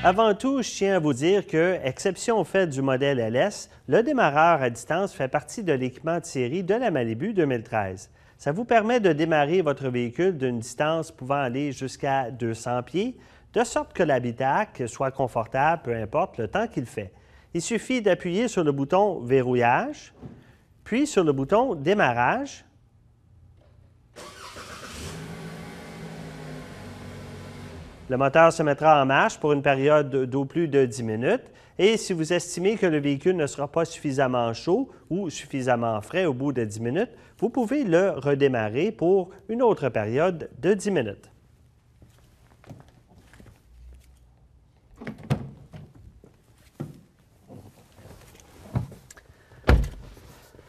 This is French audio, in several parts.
Avant tout, je tiens à vous dire que, exception au fait du modèle LS, le démarreur à distance fait partie de l'équipement de série de la Malibu 2013. Ça vous permet de démarrer votre véhicule d'une distance pouvant aller jusqu'à 200 pieds, de sorte que l'habitacle soit confortable, peu importe le temps qu'il fait. Il suffit d'appuyer sur le bouton « Verrouillage », puis sur le bouton « Démarrage ». Le moteur se mettra en marche pour une période d'au plus de 10 minutes et si vous estimez que le véhicule ne sera pas suffisamment chaud ou suffisamment frais au bout de 10 minutes, vous pouvez le redémarrer pour une autre période de 10 minutes.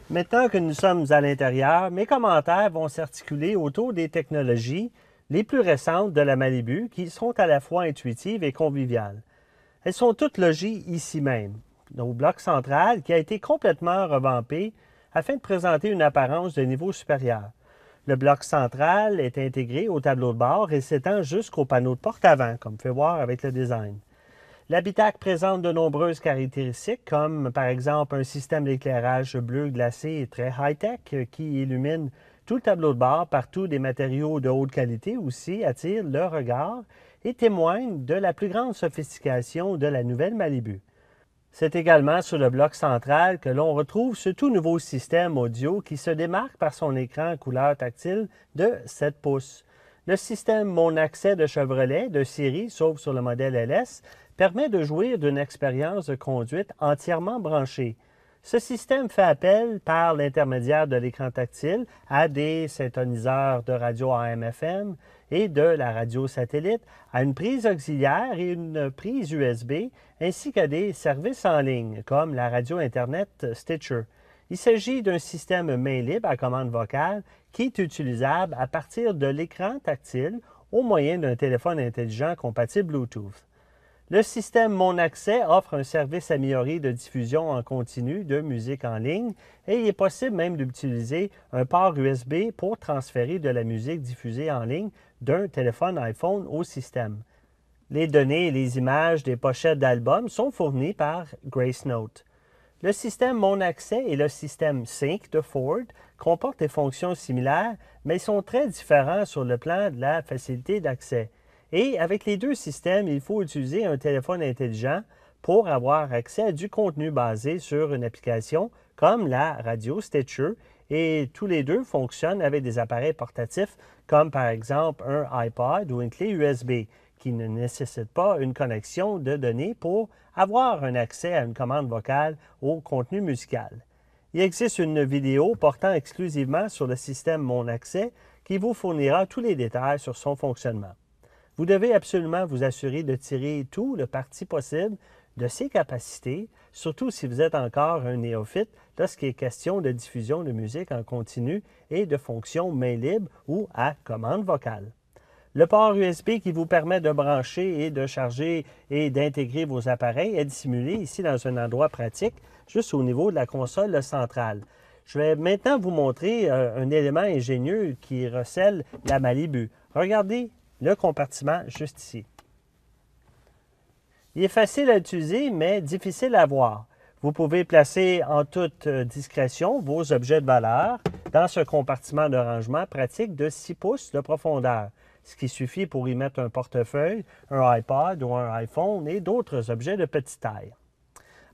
Maintenant que nous sommes à l'intérieur, mes commentaires vont s'articuler autour des technologies les plus récentes de la Malibu qui sont à la fois intuitives et conviviales. Elles sont toutes logées ici même, au bloc central qui a été complètement revampé afin de présenter une apparence de niveau supérieur. Le bloc central est intégré au tableau de bord et s'étend jusqu'au panneau de porte avant, comme fait voir avec le design. L'habitacle présente de nombreuses caractéristiques, comme par exemple un système d'éclairage bleu glacé et très high-tech qui illumine tout le tableau de bord. Partout des matériaux de haute qualité aussi attirent le regard et témoignent de la plus grande sophistication de la nouvelle Malibu. C'est également sur le bloc central que l'on retrouve ce tout nouveau système audio qui se démarque par son écran couleur tactile de 7 pouces. Le système Mon Accès de Chevrolet de série, sauf sur le modèle LS, permet de jouir d'une expérience de conduite entièrement branchée. Ce système fait appel, par l'intermédiaire de l'écran tactile, à des syntoniseurs de radio AM/FM et de la radio satellite, à une prise auxiliaire et une prise USB, ainsi qu'à des services en ligne, comme la radio Internet Stitcher. Il s'agit d'un système main libre à commande vocale qui est utilisable à partir de l'écran tactile au moyen d'un téléphone intelligent compatible Bluetooth. Le système Mon Accès offre un service amélioré de diffusion en continu de musique en ligne et il est possible même d'utiliser un port USB pour transférer de la musique diffusée en ligne d'un téléphone iPhone au système. Les données et les images des pochettes d'albums sont fournies par GraceNote. Le système Mon Accès et le système Sync de Ford comportent des fonctions similaires, mais sont très différents sur le plan de la facilité d'accès. Et avec les deux systèmes, il faut utiliser un téléphone intelligent pour avoir accès à du contenu basé sur une application comme la radio Stitcher et tous les deux fonctionnent avec des appareils portatifs comme par exemple un iPod ou une clé USB qui ne nécessite pas une connexion de données pour avoir un accès à une commande vocale au contenu musical. Il existe une vidéo portant exclusivement sur le système Mon Accès qui vous fournira tous les détails sur son fonctionnement. Vous devez absolument vous assurer de tirer tout le parti possible de ses capacités, surtout si vous êtes encore un néophyte lorsqu'il est question de diffusion de musique en continu et de fonctions main libre ou à commande vocale. Le port USB qui vous permet de brancher et de charger et d'intégrer vos appareils est dissimulé ici dans un endroit pratique, juste au niveau de la console centrale. Je vais maintenant vous montrer un élément ingénieux qui recèle la Malibu. Regardez le compartiment juste ici. Il est facile à utiliser, mais difficile à voir. Vous pouvez placer en toute discrétion vos objets de valeur dans ce compartiment de rangement pratique de 6 pouces de profondeur, ce qui suffit pour y mettre un portefeuille, un iPod ou un iPhone et d'autres objets de petite taille.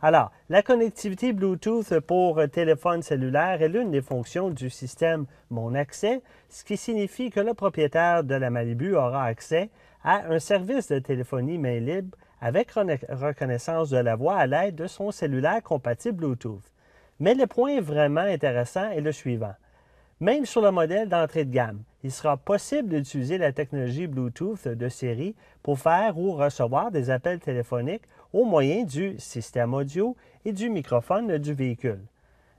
Alors, la connectivité Bluetooth pour téléphone cellulaire est l'une des fonctions du système Mon Accès, ce qui signifie que le propriétaire de la Malibu aura accès à un service de téléphonie main libre avec reconnaissance de la voix à l'aide de son cellulaire compatible Bluetooth. Mais le point vraiment intéressant est le suivant. Même sur le modèle d'entrée de gamme, il sera possible d'utiliser la technologie Bluetooth de série pour faire ou recevoir des appels téléphoniques au moyen du système audio et du microphone du véhicule.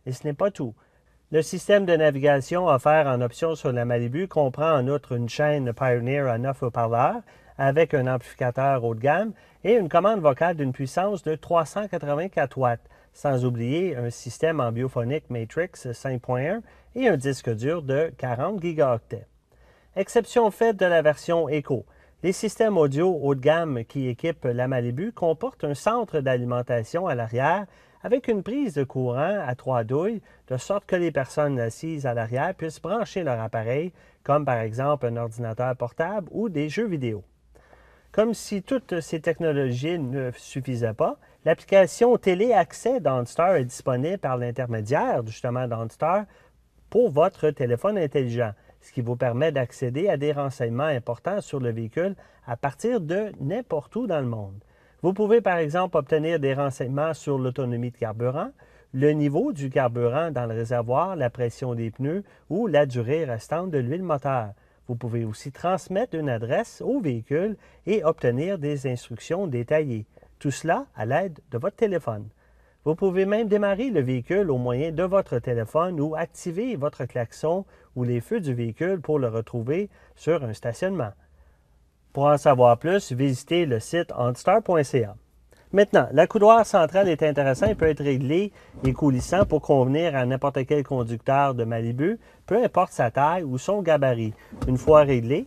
Et ce n'est pas tout. Le système de navigation offert en option sur la Malibu comprend en outre une chaîne Pioneer à 9 haut-parleurs avec un amplificateur haut de gamme et une commande vocale d'une puissance de 384 watts, sans oublier un système en biophonique Matrix 5.1 et un disque dur de 40 gigaoctets. Exception faite de la version Eco. Les systèmes audio haut de gamme qui équipent la Malibu comportent un centre d'alimentation à l'arrière avec une prise de courant à 3 douilles, de sorte que les personnes assises à l'arrière puissent brancher leur appareil, comme par exemple un ordinateur portable ou des jeux vidéo. Comme si toutes ces technologies ne suffisaient pas, l'application Télé Accès d'OnStar est disponible par l'intermédiaire justement d'OnStar pour votre téléphone intelligent, ce qui vous permet d'accéder à des renseignements importants sur le véhicule à partir de n'importe où dans le monde. Vous pouvez par exemple obtenir des renseignements sur l'autonomie de carburant, le niveau du carburant dans le réservoir, la pression des pneus ou la durée restante de l'huile moteur. Vous pouvez aussi transmettre une adresse au véhicule et obtenir des instructions détaillées. Tout cela à l'aide de votre téléphone. Vous pouvez même démarrer le véhicule au moyen de votre téléphone ou activer votre klaxon ou les feux du véhicule pour le retrouver sur un stationnement. Pour en savoir plus, visitez le site onstar.ca. Maintenant, l'accoudoir central est intéressant et peut être réglé et coulissant pour convenir à n'importe quel conducteur de Malibu, peu importe sa taille ou son gabarit. Une fois réglé,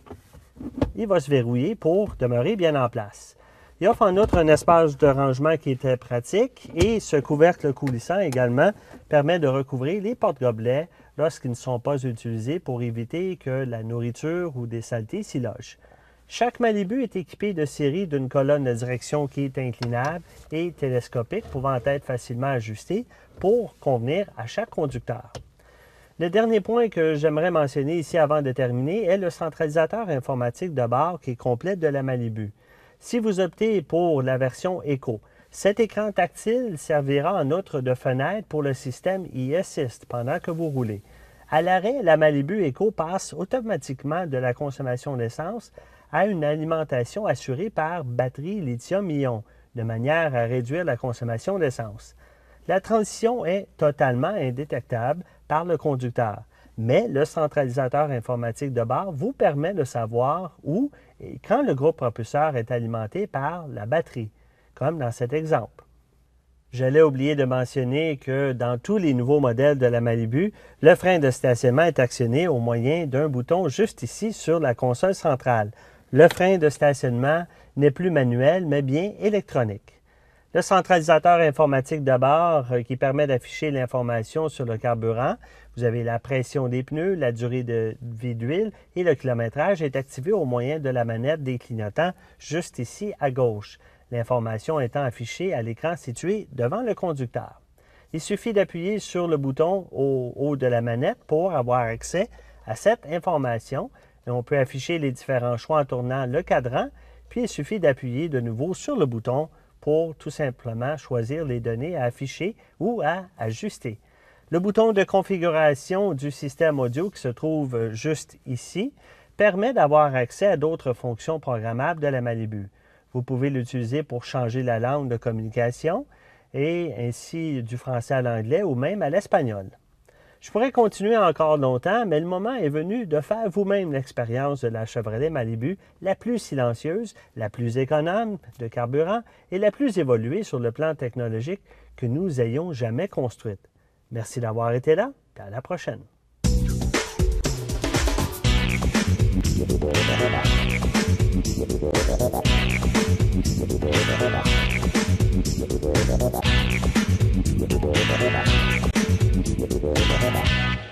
il va se verrouiller pour demeurer bien en place. Il offre en outre un espace de rangement qui est très pratique et ce couvercle coulissant également permet de recouvrir les porte-gobelets lorsqu'ils ne sont pas utilisés pour éviter que la nourriture ou des saletés s'y logent. Chaque Malibu est équipé de série d'une colonne de direction qui est inclinable et télescopique, pouvant être facilement ajustée pour convenir à chaque conducteur. Le dernier point que j'aimerais mentionner ici avant de terminer est le centralisateur informatique de bord qui est complet de la Malibu. Si vous optez pour la version Eco, cet écran tactile servira en outre de fenêtre pour le système e-Assist pendant que vous roulez. À l'arrêt, la Malibu Eco passe automatiquement de la consommation d'essence à une alimentation assurée par batterie lithium-ion, de manière à réduire la consommation d'essence. La transition est totalement indétectable par le conducteur, mais le centralisateur informatique de bord vous permet de savoir où et quand le groupe propulseur est alimenté par la batterie, comme dans cet exemple. J'allais oublier de mentionner que dans tous les nouveaux modèles de la Malibu, le frein de stationnement est actionné au moyen d'un bouton juste ici sur la console centrale. Le frein de stationnement n'est plus manuel, mais bien électronique. Le centralisateur informatique de bord qui permet d'afficher l'information sur le carburant. Vous avez la pression des pneus, la durée de vie d'huile et le kilométrage est activé au moyen de la manette des clignotants juste ici à gauche. L'information étant affichée à l'écran situé devant le conducteur. Il suffit d'appuyer sur le bouton au haut de la manette pour avoir accès à cette information. Et on peut afficher les différents choix en tournant le cadran, puis il suffit d'appuyer de nouveau sur le bouton pour tout simplement choisir les données à afficher ou à ajuster. Le bouton de configuration du système audio qui se trouve juste ici permet d'avoir accès à d'autres fonctions programmables de la Malibu. Vous pouvez l'utiliser pour changer la langue de communication et ainsi du français à l'anglais ou même à l'espagnol. Je pourrais continuer encore longtemps, mais le moment est venu de faire vous-même l'expérience de la Chevrolet Malibu la plus silencieuse, la plus économe de carburant et la plus évoluée sur le plan technologique que nous ayons jamais construite. Merci d'avoir été là et à la prochaine. Thank you.